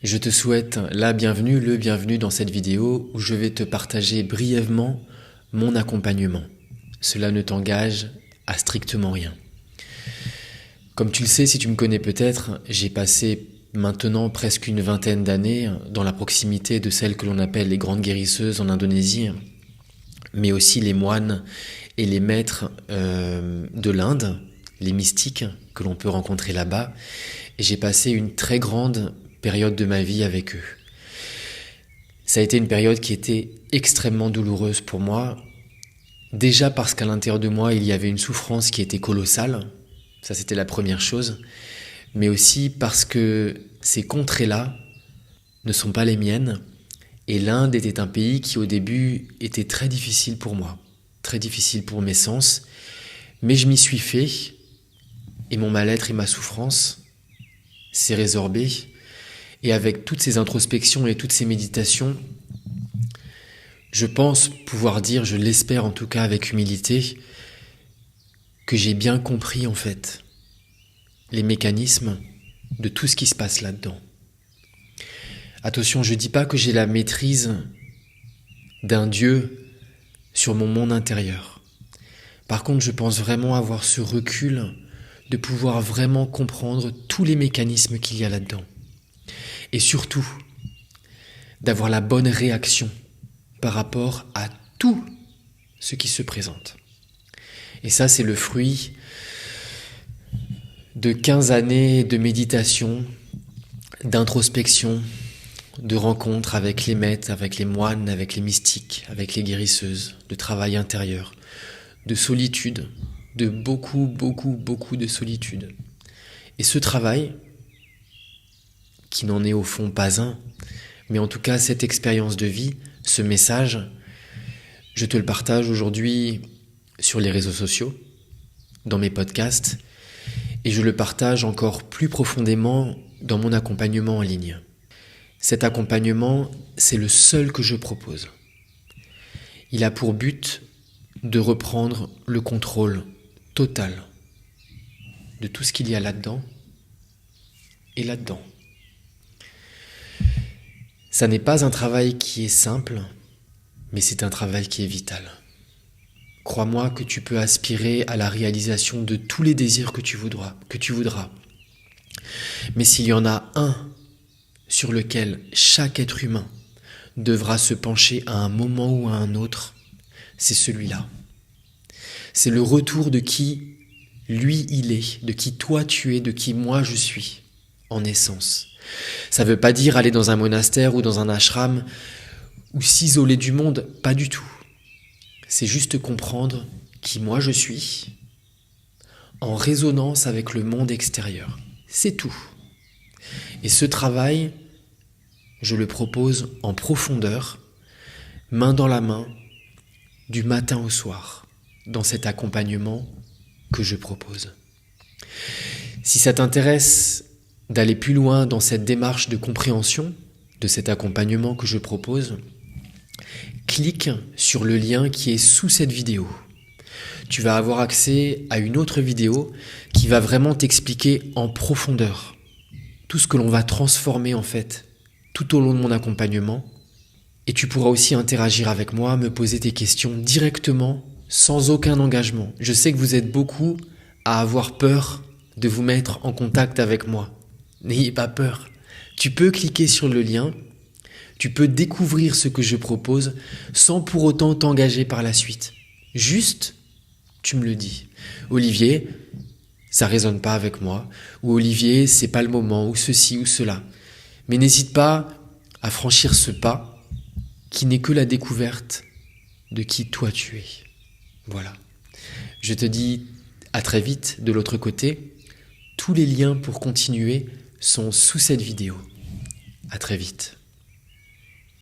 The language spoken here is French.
Je te souhaite la bienvenue, le bienvenu dans cette vidéo où je vais te partager brièvement mon accompagnement. Cela ne t'engage à strictement rien. Comme tu le sais, si tu me connais peut-être, j'ai passé maintenant presque une vingtaine d'années dans la proximité de celles que l'on appelle les grandes guérisseuses en Indonésie, mais aussi les moines et les maîtres de l'Inde, les mystiques que l'on peut rencontrer là-bas. Et j'ai passé une très grande période de ma vie avec eux. Ça a été une période qui était extrêmement douloureuse pour moi, déjà parce qu'à l'intérieur de moi, il y avait une souffrance qui était colossale, ça c'était la première chose, mais aussi parce que ces contrées-là ne sont pas les miennes, et l'Inde était un pays qui au début était très difficile pour moi, très difficile pour mes sens, mais je m'y suis fait, et mon mal-être et ma souffrance s'est résorbé. Et avec toutes ces introspections et toutes ces méditations, je pense pouvoir dire, je l'espère en tout cas avec humilité, que j'ai bien compris en fait les mécanismes de tout ce qui se passe là-dedans. Attention, je ne dis pas que j'ai la maîtrise d'un Dieu sur mon monde intérieur. Par contre, je pense vraiment avoir ce recul de pouvoir vraiment comprendre tous les mécanismes qu'il y a là-dedans. Et surtout, d'avoir la bonne réaction par rapport à tout ce qui se présente. Et ça, c'est le fruit de 15 années de méditation, d'introspection, de rencontres avec les maîtres, avec les moines, avec les mystiques, avec les guérisseuses, de travail intérieur, de solitude, de beaucoup de solitude. Et ce travail, qui n'en est au fond pas un, mais en tout cas cette expérience de vie, ce message, je te le partage aujourd'hui sur les réseaux sociaux, dans mes podcasts, et je le partage encore plus profondément dans mon accompagnement en ligne. Cet accompagnement, c'est le seul que je propose. Il a pour but de reprendre le contrôle total de tout ce qu'il y a là-dedans et là-dedans. Ça n'est pas un travail qui est simple, mais c'est un travail qui est vital. Crois-moi que tu peux aspirer à la réalisation de tous les désirs que tu voudras. Mais s'il y en a un sur lequel chaque être humain devra se pencher à un moment ou à un autre, c'est celui-là. C'est le retour de qui lui il est, de qui toi tu es, de qui moi je suis, en essence. Ça ne veut pas dire aller dans un monastère ou dans un ashram ou s'isoler du monde, pas du tout. C'est juste comprendre qui moi je suis en résonance avec le monde extérieur. C'est tout. Et ce travail, je le propose en profondeur, main dans la main, du matin au soir, dans cet accompagnement que je propose. Si ça t'intéresse d'aller plus loin dans cette démarche de compréhension de cet accompagnement que je propose, clique sur le lien qui est sous cette vidéo. Tu vas avoir accès à une autre vidéo qui va vraiment t'expliquer en profondeur tout ce que l'on va transformer en fait tout au long de mon accompagnement. Et tu pourras aussi interagir avec moi, me poser tes questions directement, sans aucun engagement. Je sais que vous êtes beaucoup à avoir peur de vous mettre en contact avec moi. N'ayez pas peur. Tu peux cliquer sur le lien, tu peux découvrir ce que je propose sans pour autant t'engager par la suite. Juste, tu me le dis. Olivier, ça résonne pas avec moi. Ou Olivier, c'est pas le moment, ou ceci ou cela. Mais n'hésite pas à franchir ce pas qui n'est que la découverte de qui toi tu es. Voilà. Je te dis à très vite de l'autre côté. Tous les liens pour continuer sont sous cette vidéo. À très vite.